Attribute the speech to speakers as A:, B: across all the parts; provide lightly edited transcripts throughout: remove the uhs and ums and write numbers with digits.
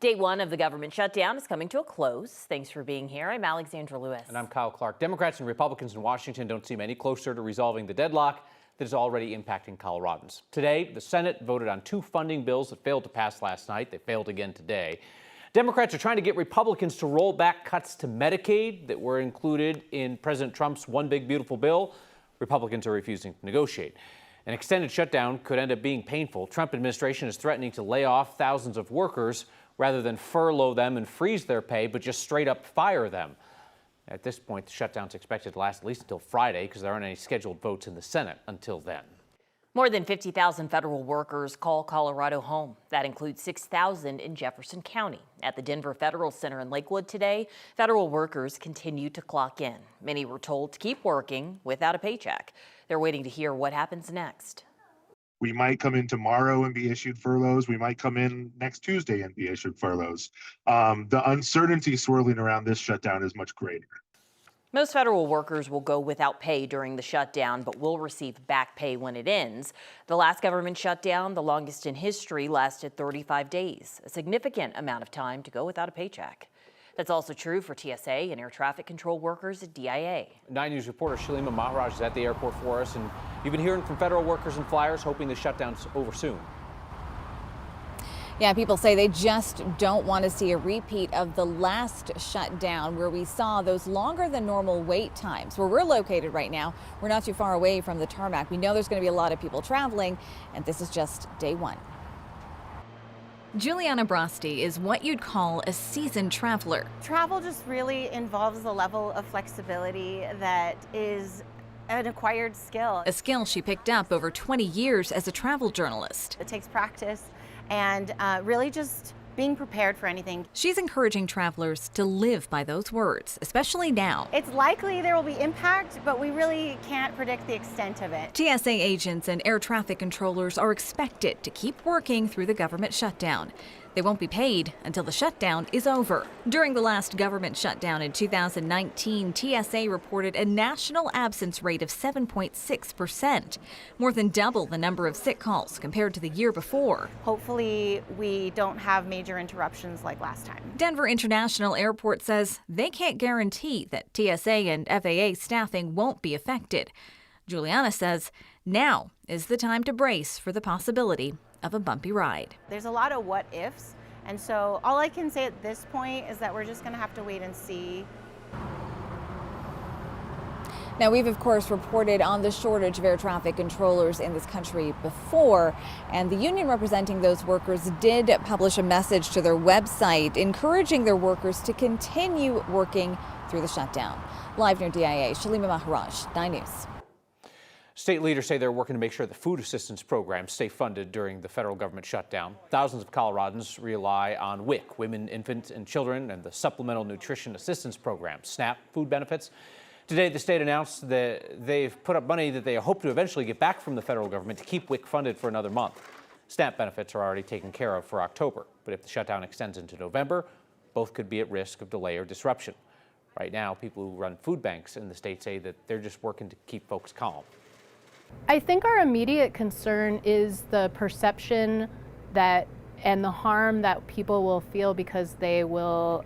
A: Day one of the government shutdown is coming to a close. Thanks for being here. I'm Alexandra Lewis.
B: And I'm Kyle Clark. Democrats and Republicans in Washington don't seem any closer to resolving the deadlock that is already impacting Coloradans. Today, the Senate voted on two funding bills that failed to pass last night. They failed again today. Democrats are trying to get Republicans to roll back cuts to Medicaid that were included in President Trump's One Big Beautiful Bill. Republicans are refusing to negotiate. An extended shutdown could end up being painful. Trump administration is threatening to lay off thousands of workers rather than furlough them and freeze their pay, but just straight up fire them. At this point, the shutdown's expected to last at least until Friday because there aren't any scheduled votes in the Senate until then.
A: More than 50,000 federal workers call Colorado home. That includes 6,000 in Jefferson County. At the Denver Federal Center in Lakewood today, federal workers continue to clock in. Many were told to keep working without a paycheck. They're waiting to hear what happens next.
C: We might come in tomorrow and be issued furloughs. We might come in next Tuesday and be issued furloughs. The uncertainty swirling around this shutdown is much greater.
A: Most federal workers will go without pay during the shutdown, but will receive back pay when it ends. The last government shutdown, the longest in history, lasted 35 days, a significant amount of time to go without a paycheck. That's also true for TSA and air traffic control workers at DIA. 9
B: News reporter Shalima Maharaj is at the airport for us, and you've been hearing from federal workers and flyers hoping the shutdown's over soon.
D: Yeah, people say they just don't want to see a repeat of the last shutdown where we saw those longer than normal wait times. Where we're located right now, we're not too far away from the tarmac. We know there's going to be a lot of people traveling, and this is just day one.
E: Juliana Brosti is what you'd call a seasoned traveler.
F: Travel just really involves a level of flexibility that is an acquired skill.
E: A skill she picked up over 20 years as a travel journalist.
F: It takes practice and really just being prepared for anything.
E: She's encouraging travelers to live by those words, especially now.
F: It's likely there will be impact, but we really can't predict the extent of it.
E: TSA agents and air traffic controllers are expected to keep working through the government shutdown. They won't be paid until the shutdown is over. During the last government shutdown in 2019, TSA reported a national absence rate of 7.6%, more than double the number of sick calls compared to the year before.
F: Hopefully we don't have major interruptions like last time.
E: Denver International Airport says they can't guarantee that TSA and FAA staffing won't be affected. Juliana says now is the time to brace for the possibility of a bumpy ride.
F: There's a lot of what ifs, and so all I can say at this point is that we're just going to have to wait and see.
D: Now, we've of course reported on the shortage of air traffic controllers in this country before, and the union representing those workers did publish a message to their website encouraging their workers to continue working through the shutdown. Live near DIA, Shalima Maharaj, 9 News.
B: State leaders say they're working to make sure the food assistance programs stay funded during the federal government shutdown. Thousands of Coloradans rely on WIC, Women, Infants, and Children, and the Supplemental Nutrition Assistance Program, SNAP food benefits. Today, the state announced that they've put up money that they hope to eventually get back from the federal government to keep WIC funded for another month. SNAP benefits are already taken care of for October, but if the shutdown extends into November, both could be at risk of delay or disruption. Right now, people who run food banks in the state say that they're just working to keep folks calm.
G: I think our immediate concern is the perception that and the harm that people will feel because they will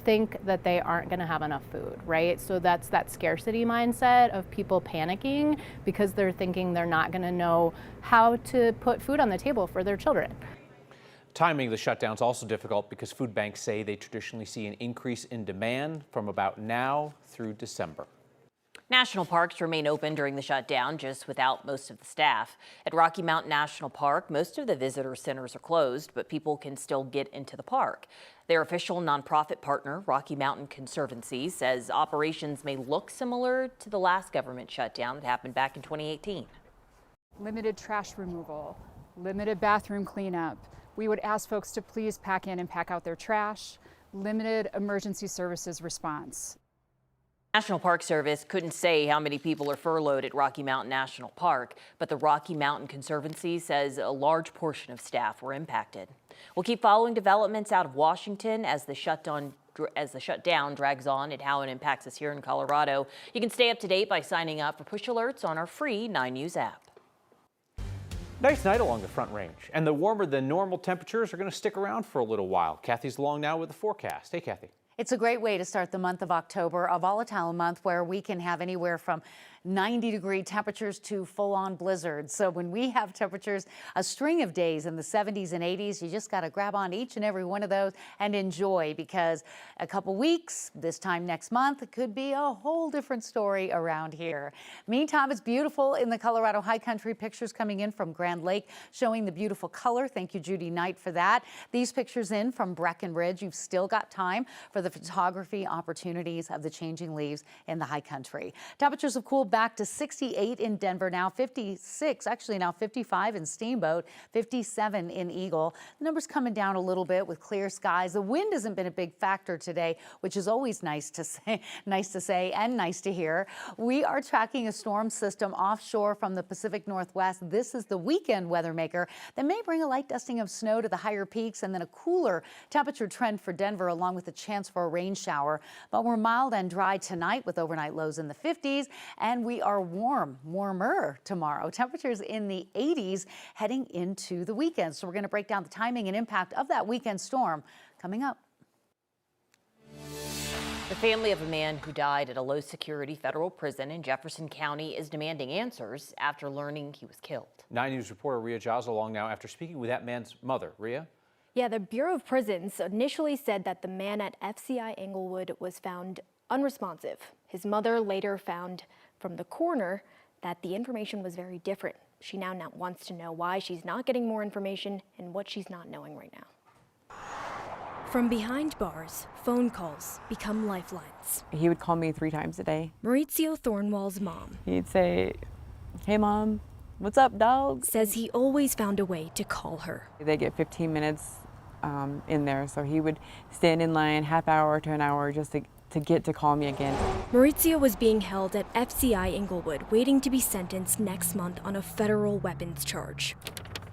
G: think that they aren't going to have enough food, right? So that's that scarcity mindset of people panicking because they're thinking they're not going to know how to put food on the table for their children.
B: Timing the shutdown is also difficult because food banks say they traditionally see an increase in demand from about now through December.
A: National parks remain open during the shutdown, just without most of the staff. At Rocky Mountain National Park, most of the visitor centers are closed, but people can still get into the park. Their official nonprofit partner, Rocky Mountain Conservancy, says operations may look similar to the last government shutdown that happened back in 2018.
H: Limited trash removal, limited bathroom cleanup. We would ask folks to please pack in and pack out their trash, limited emergency services response.
A: National Park Service couldn't say how many people are furloughed at Rocky Mountain National Park, but the Rocky Mountain Conservancy says a large portion of staff were impacted. We'll keep following developments out of Washington as the shutdown drags on and how it impacts us here in Colorado. You can stay up to date by signing up for push alerts on our free 9 News app.
B: Nice night along the Front Range, and the warmer than normal temperatures are going to stick around for a little while. Kathy's along now with the forecast. Hey, Kathy.
I: It's a great way to start the month of October, a volatile month where we can have anywhere from 90-degree temperatures to full-on blizzards. So when we have temperatures, a string of days in the 70s and 80s, you just got to grab on each and every one of those and enjoy, because a couple weeks, this time next month, it could be a whole different story around here. Meantime, it's beautiful in the Colorado High Country. Pictures coming in from Grand Lake showing the beautiful color. Thank you, Judy Knight, for that. These pictures in from Breckenridge. You've still got time for the photography opportunities of the changing leaves in the High Country. Temperatures have cooled back to 68 in Denver, now 56, actually now 55 in Steamboat, 57 in Eagle. The numbers coming down a little bit with clear skies. The wind hasn't been a big factor today, which is always nice to say and nice to hear. We are tracking a storm system offshore from the Pacific Northwest. This is the weekend weather maker that may bring a light dusting of snow to the higher peaks and then a cooler temperature trend for Denver, along with a chance for a rain shower. But we're mild and dry tonight with overnight lows in the 50s, and we are warmer tomorrow. Temperatures in the 80s heading into the weekend. So we're going to break down the timing and impact of that weekend storm coming up.
A: The family of a man who died at a low-security federal prison in Jefferson County is demanding answers after learning he was killed. 9
B: News reporter Ria Jaws along now after speaking with that man's mother. Ria?
J: Yeah, the Bureau of Prisons initially said that the man at FCI Englewood was found unresponsive. His mother later found from the coroner that the information was very different. She now wants to know why she's not getting more information and what she's not knowing right now.
E: From behind bars, phone calls become lifelines.
K: He would call me 3 times a day.
E: Maurizio Thornwall's mom
K: He'd say, "Hey mom, what's up, dog?"
E: says he always found a way to call her.
K: They get 15 minutes in there, so he would stand in line half hour to an hour just to get to call me again.
E: Maurizio was being held at FCI Englewood, waiting to be sentenced next month on a federal weapons charge.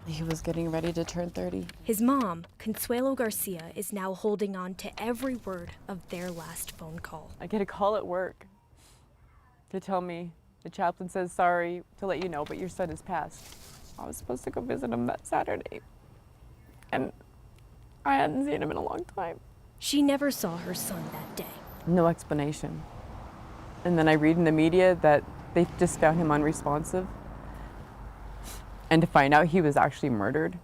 K: He was getting ready to turn 30.
E: His mom, Consuelo Garcia, is now holding on to every word of their last phone call.
K: I get a call at work to tell me the chaplain says, "Sorry to let you know, but your son has passed." I was supposed to go visit him that Saturday, and I hadn't seen him in a long time.
E: She never saw her son that day.
K: No explanation. And then I read in the media that they just found him unresponsive. And to find out he was actually murdered.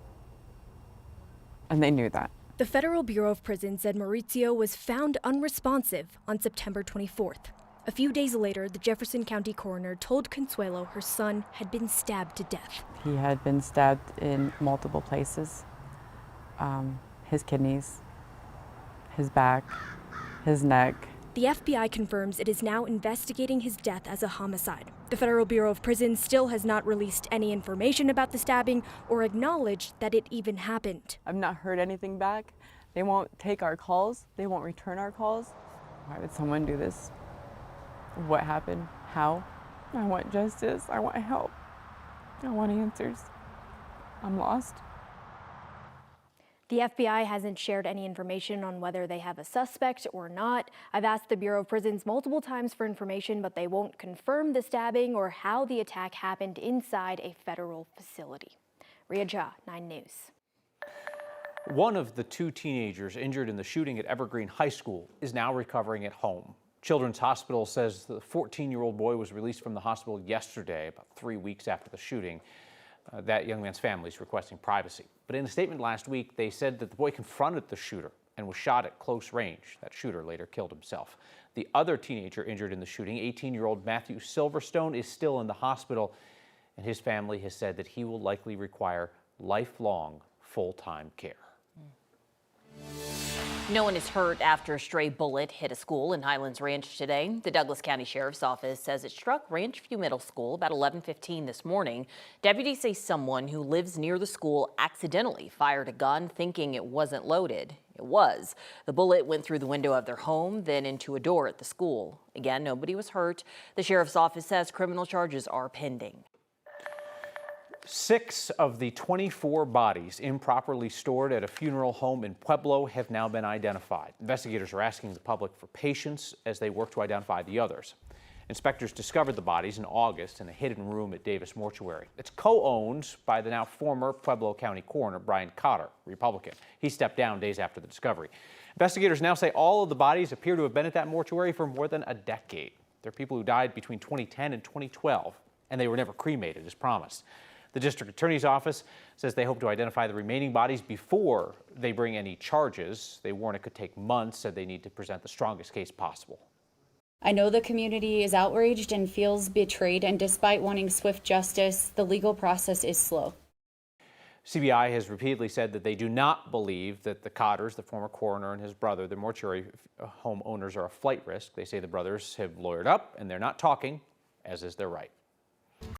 K: And they knew that.
E: The Federal Bureau of Prisons said Maurizio was found unresponsive on September 24th. A few days later, the Jefferson County coroner told Consuelo her son had been stabbed to death.
K: He had been stabbed in multiple places. His kidneys, his back, his neck.
E: The FBI confirms it is now investigating his death as a homicide. The Federal Bureau of Prisons still has not released any information about the stabbing or acknowledged that it even happened.
K: I've not heard anything back. They won't take our calls. They won't return our calls. Why would someone do this? What happened? How? I want justice. I want help. I want answers. I'm lost.
J: The FBI hasn't shared any information on whether they have a suspect or not. I've asked the Bureau of Prisons multiple times for information, but they won't confirm the stabbing or how the attack happened inside a federal facility. Ria Jha, 9 News.
B: One of the 2 teenagers injured in the shooting at Evergreen High School is now recovering at home. Children's Hospital says the 14-year-old boy was released from the hospital yesterday, about 3 weeks after the shooting. That young man's family is requesting privacy. But in a statement last week, they said that the boy confronted the shooter and was shot at close range. That shooter later killed himself. The other teenager injured in the shooting, 18-year-old Matthew Silverstone, is still in the hospital, and his family has said that he will likely require lifelong full-time care.
A: No one is hurt after a stray bullet hit a school in Highlands Ranch today. The Douglas County Sheriff's Office says it struck Ranch View Middle School about 11:15 this morning. Deputies say someone who lives near the school accidentally fired a gun thinking it wasn't loaded. It was. The bullet went through the window of their home, then into a door at the school. Again, nobody was hurt. The Sheriff's Office says criminal charges are pending.
B: 6 of the 24 bodies improperly stored at a funeral home in Pueblo have now been identified. Investigators are asking the public for patience as they work to identify the others. Inspectors discovered the bodies in August in a hidden room at Davis Mortuary. It's co-owned by the now former Pueblo County coroner Brian Cotter, Republican. He stepped down days after the discovery. Investigators now say all of the bodies appear to have been at that mortuary for more than a decade. They're people who died between 2010 and 2012, and they were never cremated as promised. The district attorney's office says they hope to identify the remaining bodies before they bring any charges. They warn it could take months, said they need to present the strongest case possible.
L: I know the community is outraged and feels betrayed, and despite wanting swift justice, the legal process is slow.
B: CBI has repeatedly said that they do not believe that the Cotters, the former coroner and his brother, the mortuary home owners, are a flight risk. They say the brothers have lawyered up and they're not talking, as is their right.